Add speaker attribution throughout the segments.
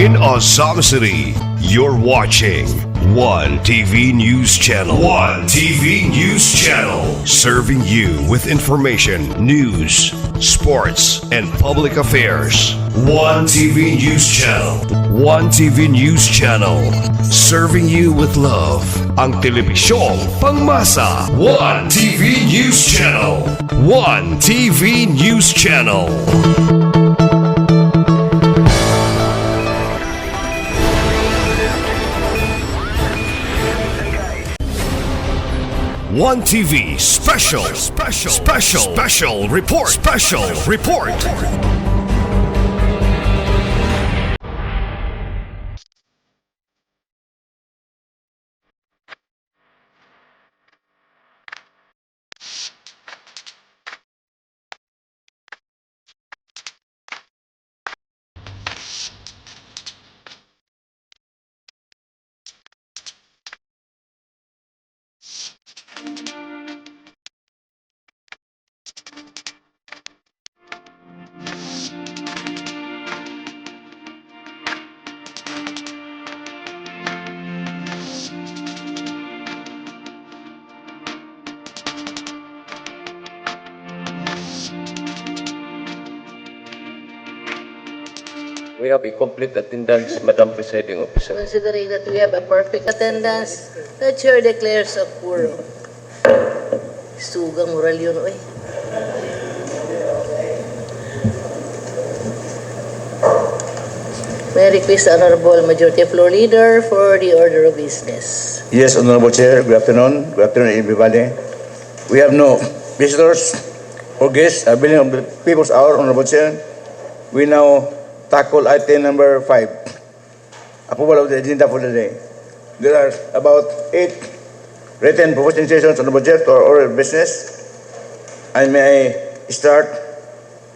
Speaker 1: In Ozamiz City, you're watching One TV News Channel. One TV News Channel. Serving you with information, news, sports, and public affairs. One TV News Channel. One TV News Channel. Serving you with love. Ang telebisyong pangmasa. One TV News Channel. One TV News Channel. One TV special report.
Speaker 2: We have a complete attendance, Madam Presiding Officer.
Speaker 3: Considering that we have a perfect attendance, the chair declares a quorum. Sugang moral yun, oy. May I request the Honorable Majority Floor Leader for the order of business.
Speaker 4: Yes, Honorable Chair. Good afternoon. Good afternoon, everybody. We have no visitors or guests. Billing of the People's Hour, Honorable Chair. We now tackle item number 5. Approval of the agenda for the day. There are about 8 written proposed sessions on the budget or oral business. I may start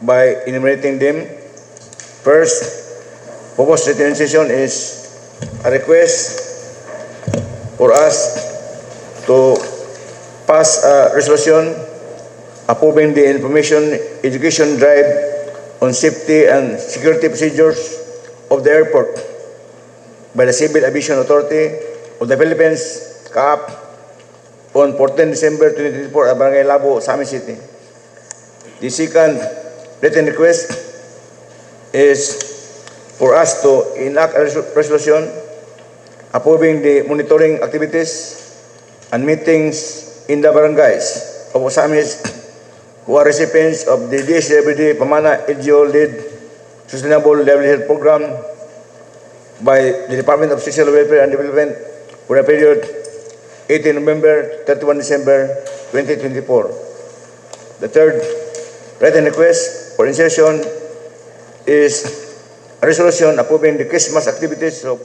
Speaker 4: by enumerating them. First, proposed written session is a request for us to pass a resolution approving the information education drive on safety and security procedures of the airport by the Civil Aviation Authority of the Philippines, CAAP, on 14 December 2024 at Barangay Labo, Ozamiz City. The second written request is for us to enact a resolution approving the monitoring activities and meetings in the barangays of Ozamiz who are recipients of the DSWD Pamana LGO-led Sustainable Livelihood Program by the Department of Social Welfare and Development for a period 18 November 31 December 2024. The third written request for insertion is a resolution approving the Christmas activities of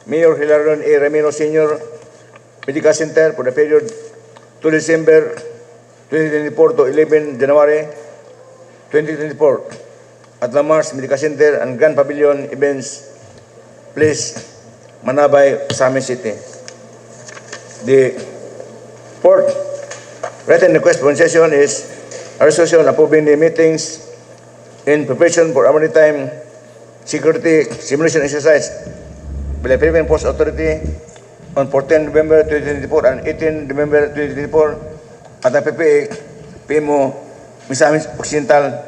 Speaker 4: Mayor Hilarion A. Ramiro Sr. Medical Center for the period 2 December 2024 to 11 January 2024 at Lamar's Medical Center and Grand Pavilion Events Place, Manabay, Ozamiz City. The fourth written request for session is a resolution approving the meetings in preparation for a maritime security simulation exercise by the Philippine Post Authority on 14 November 2024 and 18 November 2024 at the PPA, PMO, Misamis Occidental,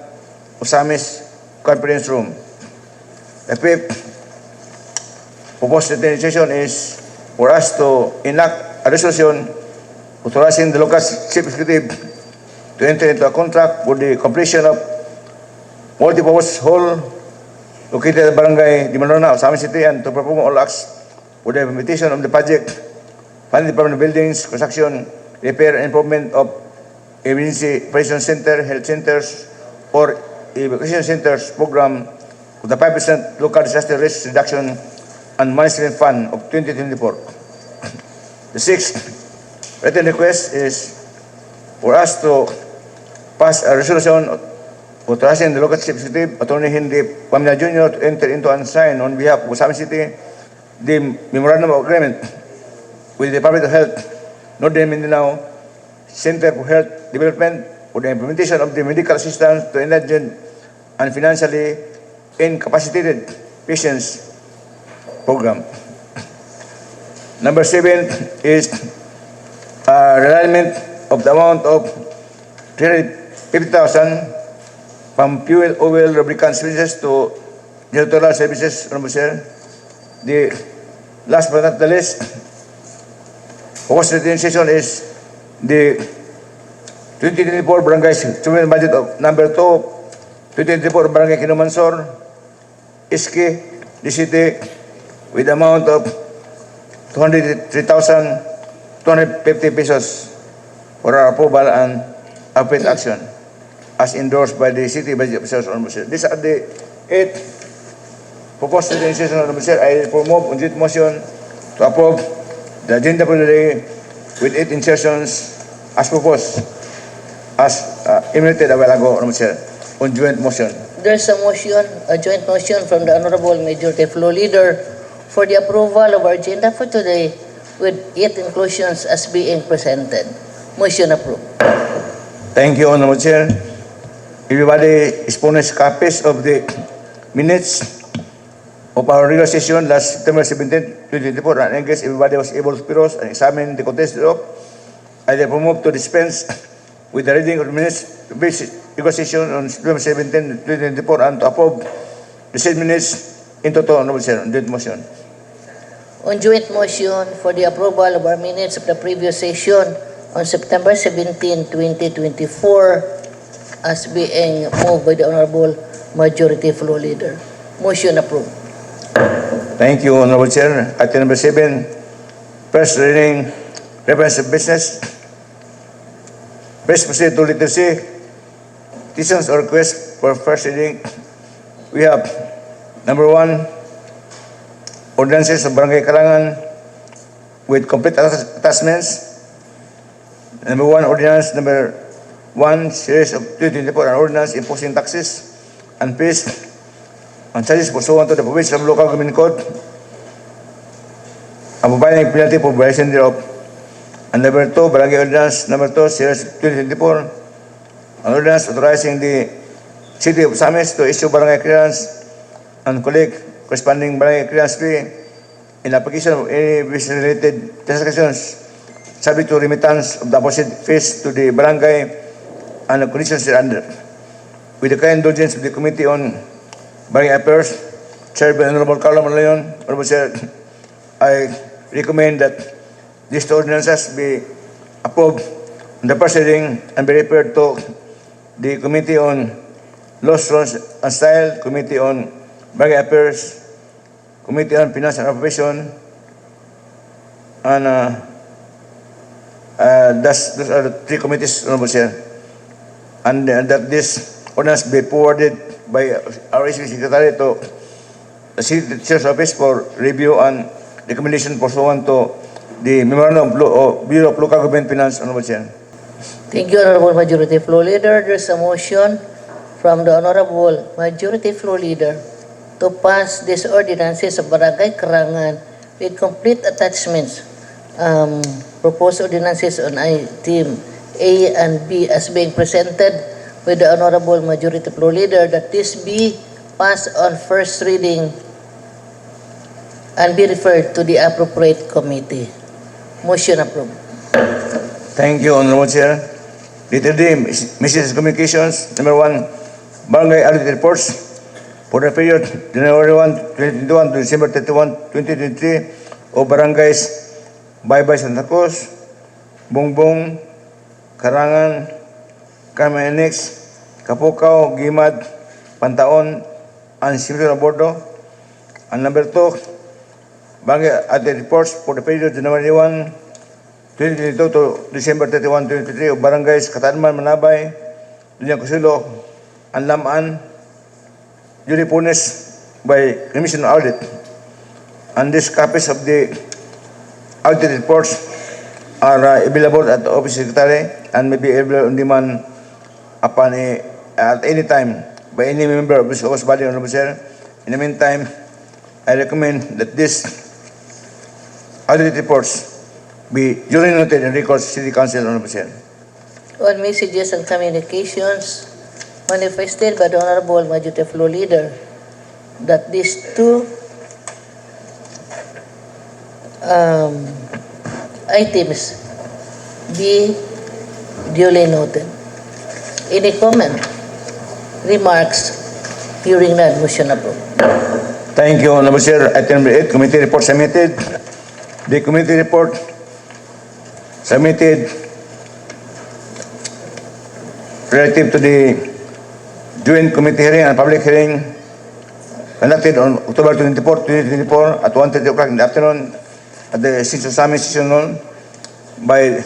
Speaker 4: Ozamiz Conference Room. The fifth proposed session is for us to enact a resolution authorizing the local chief executive to enter into a contract for the completion of multi-purpose hall located at Barangay Dimalona, Ozamiz City, and to perform all acts for the implementation of the project, funding department buildings, construction, repair and improvement of emergency operation center, health centers, or evacuation centers program of the 5% local disaster risk reduction and management fund of 2024. The sixth written request is for us to pass a resolution authorizing the local chief executive, Attorney Hindi Pamela Jr. to enter into and sign on behalf of Ozamiz City the memorandum of agreement with the Department of Health, Northern Mindanao Center for Health Development for the implementation of the medical assistance to indigent and financially incapacitated patients program. Number 7 is realignment of the amount of 350,000 from fuel, oil, lubricant services to janitorial services, Honorable Chair. The last but not the least, focus session is the 2024 Barangay Supplemental Budget of number 2, 2024 Barangay Kinumansor, Iski, the city, with amount of 203,250 pesos for our approval and appropriate action as endorsed by the city budget officers, Honorable Chair. These are the 8 proposed session, Honorable Chair. I promote on this motion to approve the agenda for the day with 8 insertions as proposed, as enumerated a while ago, Honorable Chair, on joint motion.
Speaker 3: There's a motion, a joint motion from the Honorable Majority Floor Leader for the approval of our agenda for today with 8 inclusions as being presented. Motion approved.
Speaker 4: Thank you, Honorable Chair. Everybody is furnished copies of the minutes of our regular session last September 17, 2024, and I guess everybody was able to peruse and examine the context thereof. I therefore move to dispense with the reading of the minutes of this regular session on September 17, 2024, and to approve the said minutes in total, Honorable Chair, on joint motion.
Speaker 3: On joint motion for the approval of our minutes of the previous session on September 17, 2024, as being moved by the Honorable Majority Floor Leader. Motion approved.
Speaker 4: Thank you, Honorable Chair. Item number 7, first reading, reference of business. Please proceed to letter C. Petitions or requests for first reading. We have number 1, ordinances of Barangay Kalangan with complete attachments. Number 1, ordinance number 1, series of 2024, an ordinance imposing taxes and fees and charges pursuant to the provisions of local government code and providing penalty for violation thereof. And number 2, Barangay Ordinance number 2, series of 2024, an ordinance authorizing the City of Ozamiz to issue barangay clearance and collect corresponding barangay clearance fee in application of any business-related transactions subject to remittance of the opposite fees to the barangay and the conditions thereunder. With the kind indulgence of the Committee on Barangay Affairs, chaired by Honorable Carlo Malayon, Honorable Chair, I recommend that these two ordinances be approved on the first reading and be referred to the Committee on Laws, Rules, and Style, Committee on Barangay Affairs, Committee on Finance and Appropriation, and those are the 3 committees, Honorable Chair. And that this ordinance be forwarded by our SB Secretary to the City Chair's Office for review and recommendation pursuant to the Memorandum of Bureau of Local Government Finance, Honorable Chair.
Speaker 3: Thank you, Honorable Majority Floor Leader. There's a motion from the Honorable Majority Floor Leader to pass these ordinances of Barangay Karangan with complete attachments. Proposed ordinances on item A and B as being presented with the Honorable Majority Floor Leader, that this be passed on first reading and be referred to the appropriate committee. Motion approved.
Speaker 4: Thank you, Honorable Chair. Letter D, Mrs. Communications, number 1, Barangay Audit Reports for the period January 1, 2021 to December 31, 2023 of Barangays Baybay Santa Cruz, Bongbong, Karangan, Carmenex, Kapukaw, Gimad, Pantaon, and Simito Bordo. And number 2, Barangay Audit Reports for the period January 1, 2022 to December 31, 2023 of Barangays Katanman, Manabay, Dunyang Kusulo, and Lamaan, duly furnished by Commission on Audit. And these copies of the audit reports are available at the Office Secretary and may be available on demand upon at any time by any member of this office body, Honorable Chair. In the meantime, I recommend that these audit reports be duly noted in records City Council, Honorable Chair.
Speaker 3: On messages and communications manifested by the Honorable Majority Floor Leader that these two um, items be duly noted. Any comment, remarks during that motion approved?
Speaker 4: Thank you, Honorable Chair. Item number 8, committee report submitted. The committee report submitted relative to the joint committee hearing and public hearing conducted on October 24, 2024 at 1:30 o'clock in the afternoon at the Ozamiz session hall by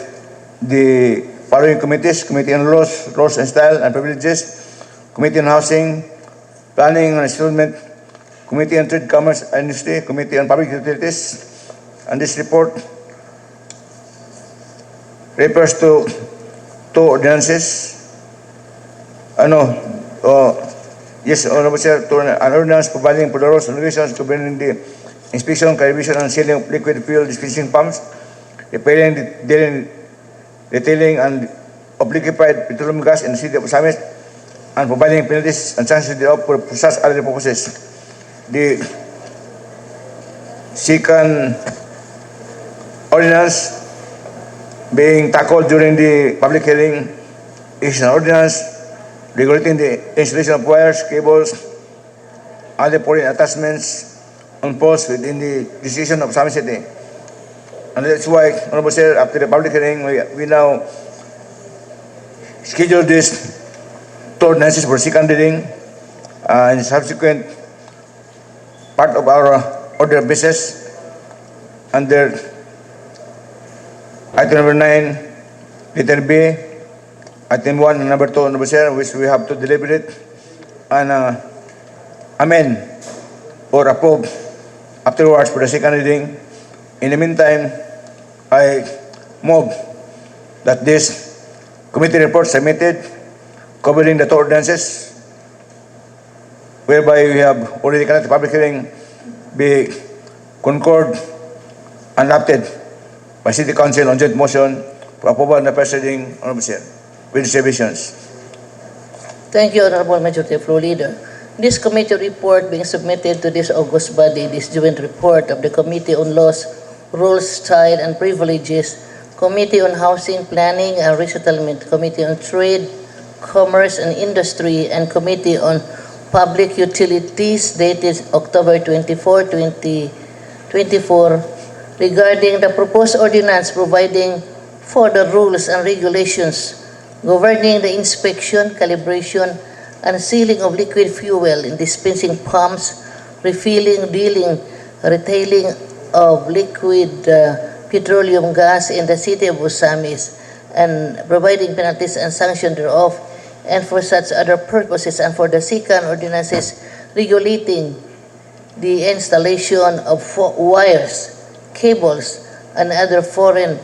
Speaker 4: the following committees: Committee on Laws, Laws and Style and Privileges, Committee on Housing, Planning and Settlement, Committee on Trade, Commerce and Industry, Committee on Public Utilities. And this report refers to two ordinances. Yes, Honorable Chair, to an ordinance providing for the rules and regulations governing the inspection, calibration, and selling of liquid fuel dispensing pumps, repairing, retailing, and of liquefied petroleum gas in the city of Ozamiz, and providing penalties and sanctions thereof for such other purposes. The second ordinance being tackled during the public hearing is an ordinance regulating the installation of wires, cables, other foreign attachments on poles within the jurisdiction of Ozamiz City. And that's why, Honorable Chair, after the public hearing, we now schedule this two ordinances for second reading and subsequent part of our order of business under item number 9, letter B, item 1 and number 2, Honorable Chair, which we have to deliberate and amend or approve afterwards for the second reading. In the meantime, I move that this committee report submitted covering the two ordinances whereby we have already conducted public hearing be concurred and adopted by City Council on joint motion for approval in the first reading, Honorable Chair, with reservations.
Speaker 3: Thank you, Honorable Majority Floor Leader. This committee report being submitted to this August body, this joint report of the Committee on Laws, Rules, Style and Privileges, Committee on Housing, Planning and Resettlement, Committee on Trade, Commerce and Industry, and Committee on Public Utilities dated October 24, 2024 regarding the proposed ordinance providing for the rules and regulations governing the inspection, calibration, and sealing of liquid fuel in dispensing pumps, refilling, dealing, retailing of liquid petroleum gas in the city of Ozamiz, and providing penalties and sanctions thereof, and for such other purposes, and for the second ordinances regulating the installation of wires, cables, and other foreign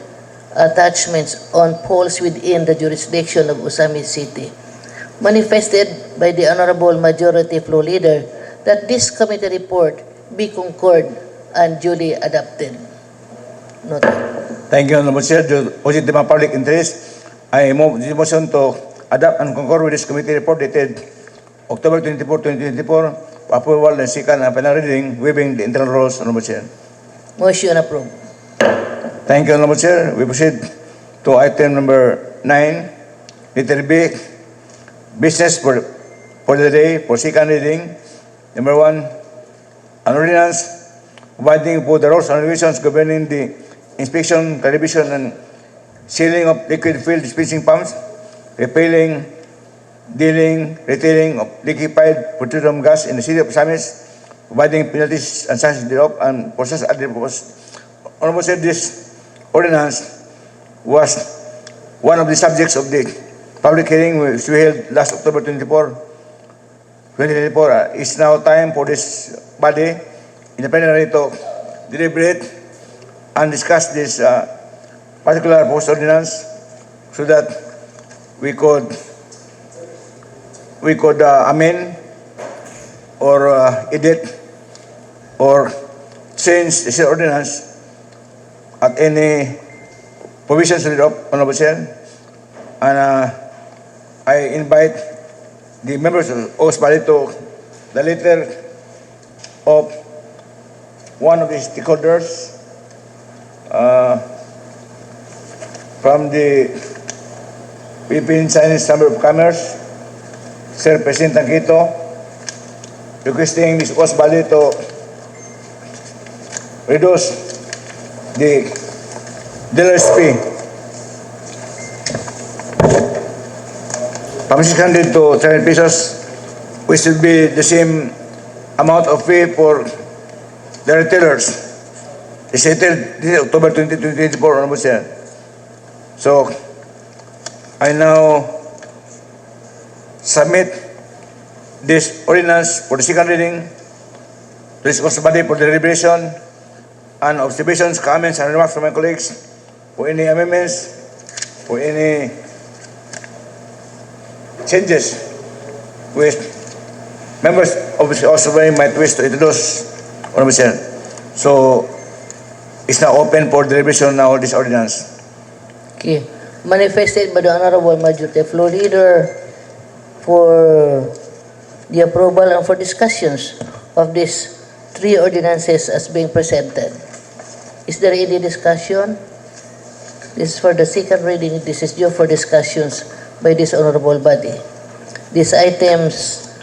Speaker 3: attachments on poles within the jurisdiction of Ozamiz City. Manifested by the Honorable Majority Floor Leader that this committee report be concurred and duly adopted. Noted.
Speaker 4: Thank you, Honorable Chair. Due to positive public interest, I move the motion to adopt and concur with this committee report dated October 24, 2024 for approval and second and final reading, waiving the internal rules, Honorable Chair.
Speaker 3: Motion approved.
Speaker 4: Thank you, Honorable Chair. We proceed to item number 9, letter B, business for the day for second reading. Number 1, an ordinance providing for the rules and regulations governing the inspection, calibration, and sealing of liquid fuel dispensing pumps, repairing, dealing, retailing of liquefied petroleum gas in the city of Ozamiz, providing penalties and sanctions thereof, and process other purposes. Honorable Chair, this ordinance was one of the subjects of the public hearing which we held last October 24, 2024. It's now time for this body independently to deliberate and discuss this particular post ordinance so that we could amend or edit or change this ordinance at any provisions thereof, Honorable Chair. And I invite the members of OS body to the letter of one of the stakeholders from the Philippine Chinese Chamber of Commerce, Sir President Tangkito, requesting this cost body to reduce the dealer's fee from 600 to 300 pesos, which will be the same amount of fee for the retailers. This is October 2024, Honorable Sir. So, I now submit this ordinance for the second reading to this cost body for deliberation and observations, comments, and remarks from my colleagues for any amendments, for any changes which members of the Assembly might wish to introduce, Honorable Sir. So, it's now open for deliberation now, this ordinance.
Speaker 3: Okay. Manifested by the Honorable Majority Floor Leader for the approval and for discussions of these three ordinances as being presented. Is there any discussion? This is for the second reading. This is due for discussions by this honorable body. These items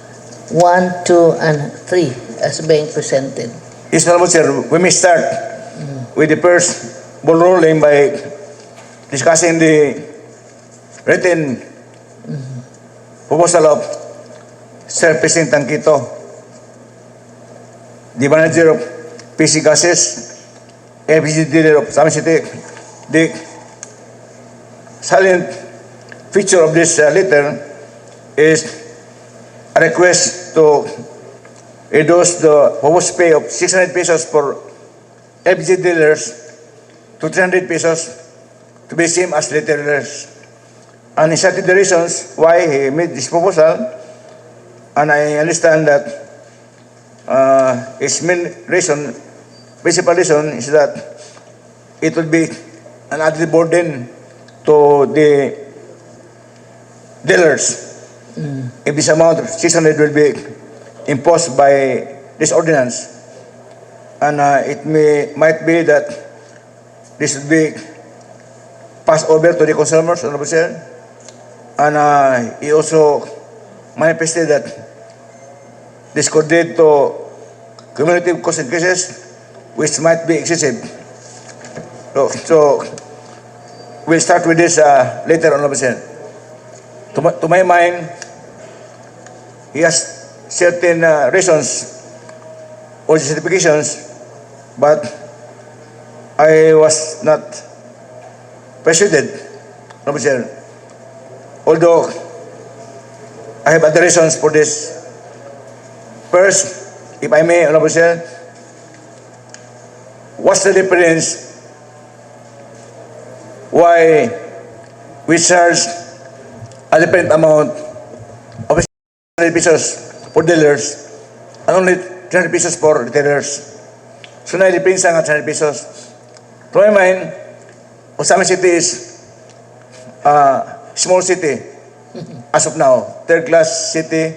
Speaker 3: 1, 2, and 3 as being presented.
Speaker 4: Yes, Honorable Sir, we may start with the first ball rolling by discussing the written proposal of Sir President Tangkito, the manager of PC Gases, FPG dealer of Ozamiz City. The salient feature of this letter is a request to reduce the proposed pay of 600 pesos for FPG dealers to 300 pesos to be same as retailers. And he cited the reasons why he made this proposal, and I understand that his main reason, principal reason, is that it will be an added burden to the dealers if this amount of 600 will be imposed by this ordinance. And it might be that this will be passed over to the consumers, Honorable Sir. And he also manifested that this could lead to cumulative cost increases which might be excessive. So we'll start with this later, Honorable Sir. To my mind, he has certain reasons or justifications, but I was not persuaded, Honorable Sir. Although I have other reasons for this. First, if I may, Honorable Sir, what's the difference why we charge a different amount of 100 pesos for dealers and only 300 pesos for retailers? So na difference ang 300 pesos. To my mind, Ozamiz City is small city as of now, third class city,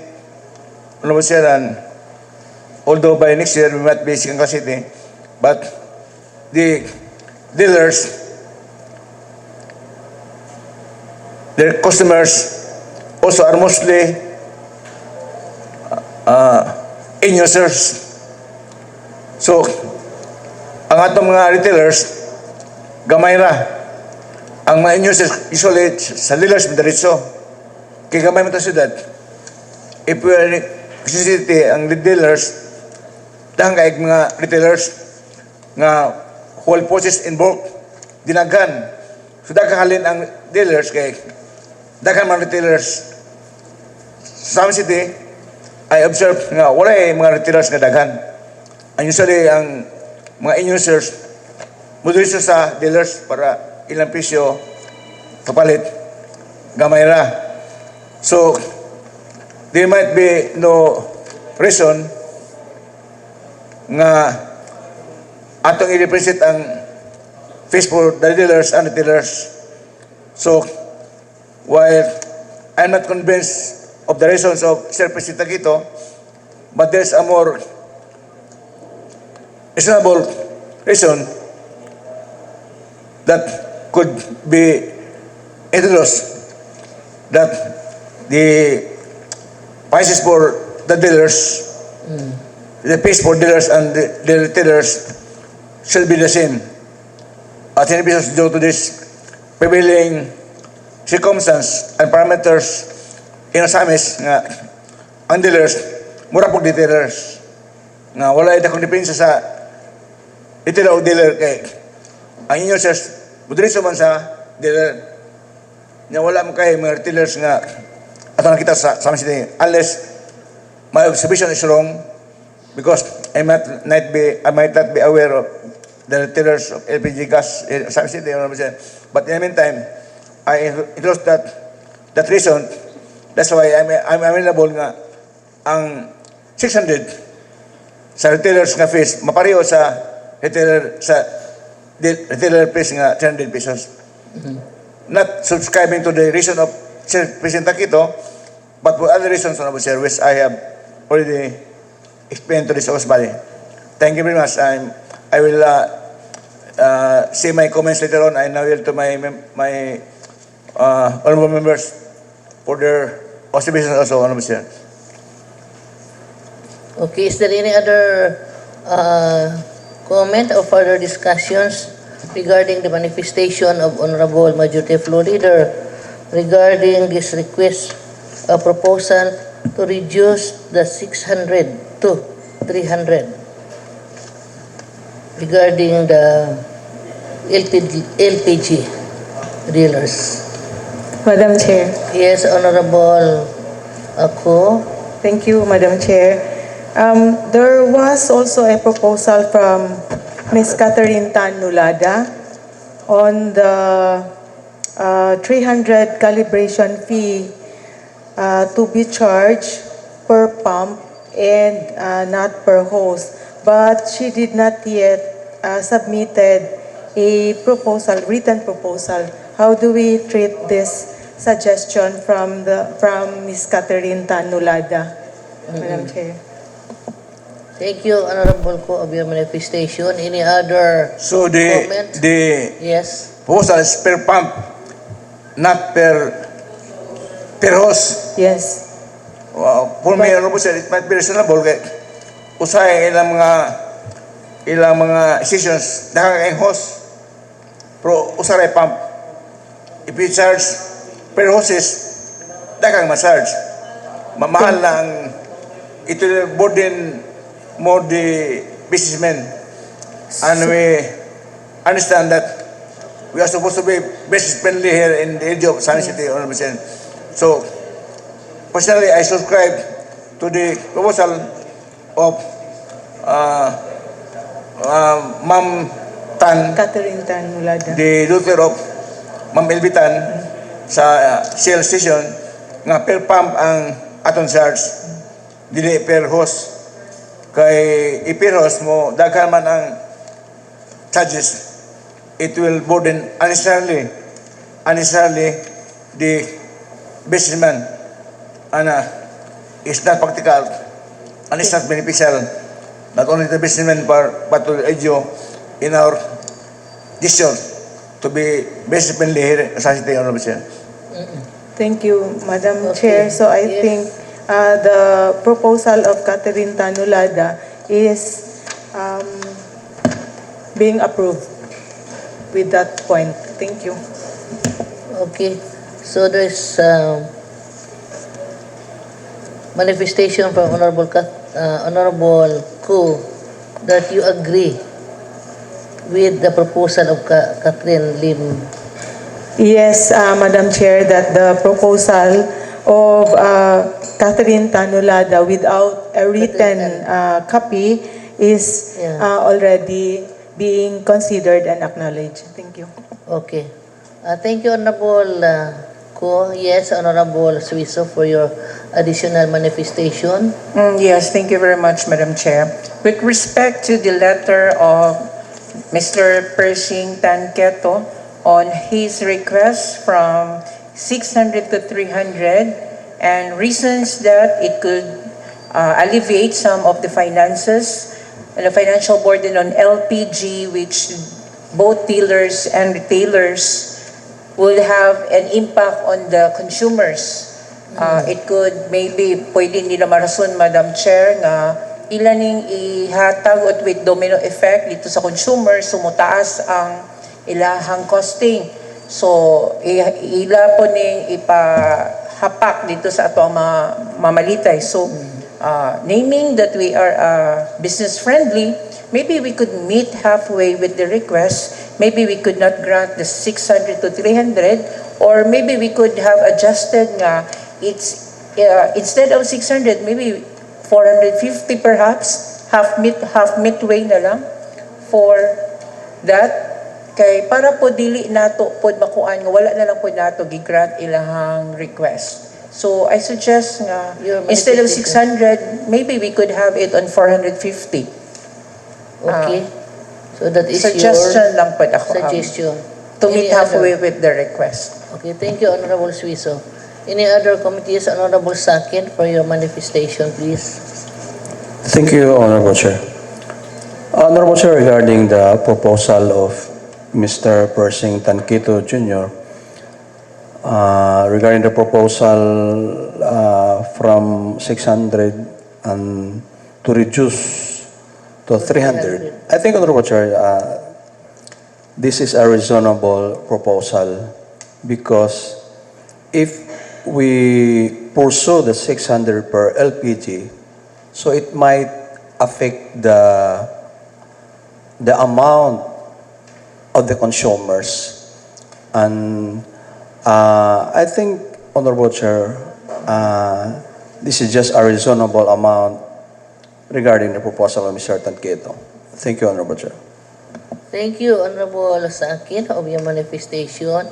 Speaker 4: Honorable Sir, and although by next year we might be second class city, but the dealers, their customers also are mostly end users. So ang atong mga retailers gamay ra. Ang mga end users usually sa dealers madaritso kay gamay man ta syudad. If we are city, ang dealers dahang kaig mga retailers nga whole process in bulk dinagan. So daghan ang dealers kay daghan mga retailers sa Ozamiz City. I observe nga wala mga retailers nga daghan. And usually ang mga end users mudriso sa dealers para ilang pisyo kapalit gamay ra. So there might be no reason nga atong i-represent ang fees for the dealers and retailers. So while I'm not convinced of the reasons of Sir President Tangkito, but there's a more reasonable reason that could be introduced that the prices for the dealers, the fees for dealers and the retailers shall be the same. At any business due to this prevailing circumstance and parameters in Ozamiz nga ang dealers mura pag retailers nga wala ita kung depensa sa retailer o dealer kay ang inyo sales budriso man sa dealer nga wala mo kay mga retailers nga ato nakita sa Ozamiz City unless my observation is wrong because I might not be aware of the retailers of LPG gas in Ozamiz City, but in the meantime I lost that reason. That's why I'm available nga ang 600 sa retailers nga fees mapareho sa retailer fees nga 300 pesos. Not subscribing to the reason of Sir President Takito, but for other reasons on our service I have already explained to this House Body. Thank you very much. I will say my comments later on. I now yield to my honorable members for their observations also, Honorable Chair.
Speaker 3: Okay, is there any other comment or further discussions regarding the manifestation of Honorable Majority Floor Leader regarding this request, a proposal to reduce the 600 to 300 regarding the LPG dealers?
Speaker 5: Madam Chair.
Speaker 3: Yes, Honorable Ako.
Speaker 5: Thank you, Madam Chair. There was also a proposal from Ms. Catherine Tan Nulada on the 300 calibration fee to be charged per pump and not per hose. But she did not yet submitted a proposal, written proposal. How do we treat this suggestion from Ms. Catherine Tan Nulada, Madam Chair?
Speaker 3: Thank you, Honorable Ko, of your manifestation. Any other
Speaker 4: So
Speaker 3: comment?
Speaker 4: the proposal is per pump, not per hose.
Speaker 5: Yes.
Speaker 4: For me, Honorable Chair, it might be reasonable kay usay ilang mga decisions nakakaing hose pero usaray pump. If you charge per hoses, dagang ma-charge. Mamahal lang, it will burden more the businessmen. And we understand that we are supposed to be business friendly here in the area of San City, Honorable Chair. So, personally, I subscribe to the proposal of Ma'am Tan,
Speaker 5: Catherine Tan Nulada.
Speaker 4: the daughter of Ma'am Elvitan sa Shell Station nga per pump ang aton charge dili per hose kay per hose mo daghan man ang charges, it will burden unnecessarily the businessman and it's not practical and it's not beneficial not only to the businessman but to the NGO in our decision to be business friendly here sa city, Honorable Chair.
Speaker 5: Thank you, Madam
Speaker 3: Okay.
Speaker 5: Chair. So I
Speaker 3: Yes.
Speaker 5: think the proposal of Catherine Tan Nulada is being approved with that point. Thank you.
Speaker 3: Okay. So there's manifestation from Honorable Ko that you agree with the proposal of Catherine Lim.
Speaker 5: Yes, Madam Chair, that the proposal of Catherine Tan Nulada without a written copy is already being considered and acknowledged. Thank you.
Speaker 3: Okay. Thank you, Honorable Ko. Yes, Honorable Suiso, for your additional manifestation.
Speaker 6: Yes, thank you very much, Madam Chair. With respect to the letter of Mr. Pershing Tanketo on his request from 600 to 300 and reasons that it could alleviate some of the finances and the financial burden on LPG, which both dealers and retailers will have an impact on the consumers. It could maybe, pwede nila marason, Madam Chair, nga ilaning ihatag at with domino effect dito sa consumers, sumutaas ang ilahang costing. So, ila po ning ipahapak dito sa ato ang mga mamalitay. So, naming that we are business-friendly, maybe we could meet halfway with the request. Maybe we could not grant the 600 to 300, or maybe we could have adjusted nga it's instead of 600, maybe 450 perhaps, half midway na lang for that. Kay para po dili nato pod makuan nga wala na lang po nato gi-grant ilahang request. So I suggest nga instead of 600, maybe we could have it on 450.
Speaker 3: Okay. So that is
Speaker 6: Suggestion
Speaker 3: your
Speaker 6: lang po ako.
Speaker 3: suggestion.
Speaker 6: To meet
Speaker 3: Any
Speaker 6: halfway
Speaker 3: other?
Speaker 6: with the request.
Speaker 3: Okay, thank you, Honorable Suizo. Any other committees, Honorable Sakin, for your manifestation, please?
Speaker 7: Thank you, Honorable Chair. Honorable Chair, regarding the proposal of Mr. Persing Tankito Jr., regarding the proposal from 600 and to reduce to 300, I think, Honorable Chair, this is a reasonable proposal because if we pursue the 600 per LPG, so it might affect the amount of the consumers. And I think, Honorable Chair, this is just a reasonable amount regarding the proposal of Mr. Tankito. Thank you, Honorable Chair.
Speaker 3: Thank you, Honorable Sakin, of your manifestation.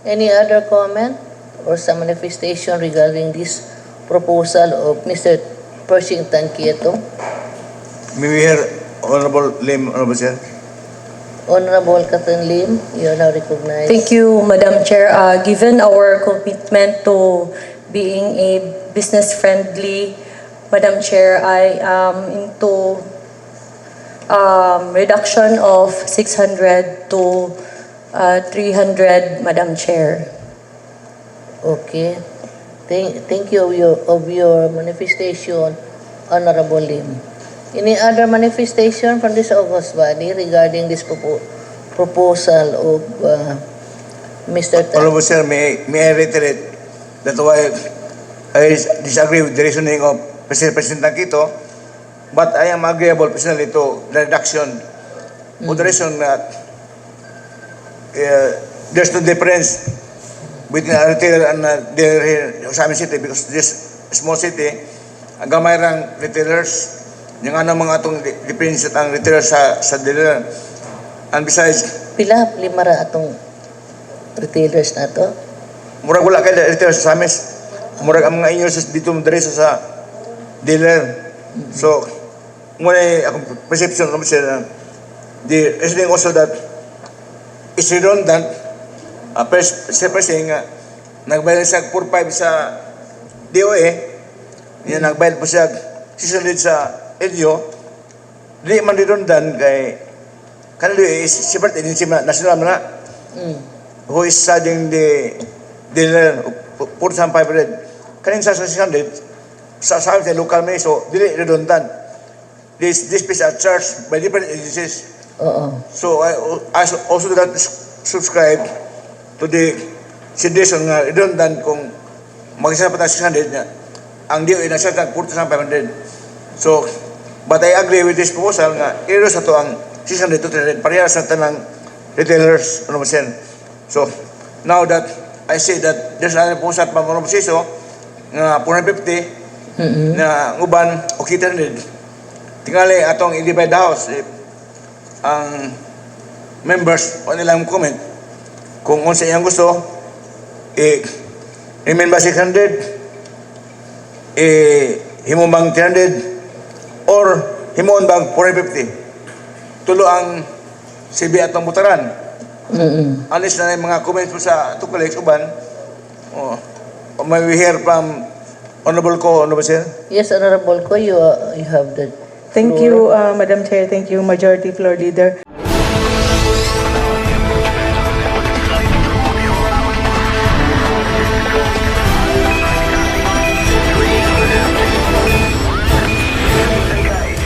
Speaker 3: Any other comment or some manifestation regarding this proposal of Mr. Persing Tankito?
Speaker 4: May we hear Honorable Lim, Honorable Chair?
Speaker 3: Honorable Catherine Lim, you are now recognized.
Speaker 8: Thank you, Madam Chair. Given our commitment to being a business-friendly, Madam Chair, I am into reduction of 600 to 300, Madam Chair.
Speaker 3: Okay. Thank you of your manifestation, Honorable Lim. Any other manifestation from this august body regarding this proposal of Mr. Tan?
Speaker 4: Honorable Chair, may I reiterate that while I disagree with the reasoning of President Tankito, but I am agreeable personally to the reduction for the reason that there's no difference between a retailer and a dealer here in Ozamiz City because this small city, ang gamay rang retailers, yung ano mga atong difference ang retailers sa dealer. And besides,
Speaker 3: Pila, lima ra atong retailers na to?
Speaker 4: murag wala kayo retailers sa Ozamiz. Murag ang mga inyo dito diretso sa dealer. So, muna akong perception ng the reasoning also that it's redundant. First saying nga, nagbayad siya 4-5 sa DOE, yan nagbayad po siya 600 sa LGO, di man redundant kay kanilo is separate agency national na who is studying the dealer 4,500 kanin sa 600 sa local may so dili redundant. This piece are charged by different agencies. So I also do not subscribe to the suggestion nga redundant kung mag-isa pa tayo 600 niya. Ang DOE na siya 4,500. So, but I agree with this proposal nga i-reduce to ang 600 to 300 parehas sa tanang retailers. So, now that I say that there's another proposal pa mga proseso nga 450 na uban o 300 tingali atong i-divide the house ang members o nilang comment kung unsa iyang gusto remain ba 600 himo bang 300 or himoon bang 450 tulo ang CB atong butaran unless na mga comments po sa two colleagues uban may we hear from Honorable Ko, Honorable Sir?
Speaker 3: Yes, Honorable Ko, you have the
Speaker 5: Thank you, Madam Chair. Thank you, Majority Floor Leader.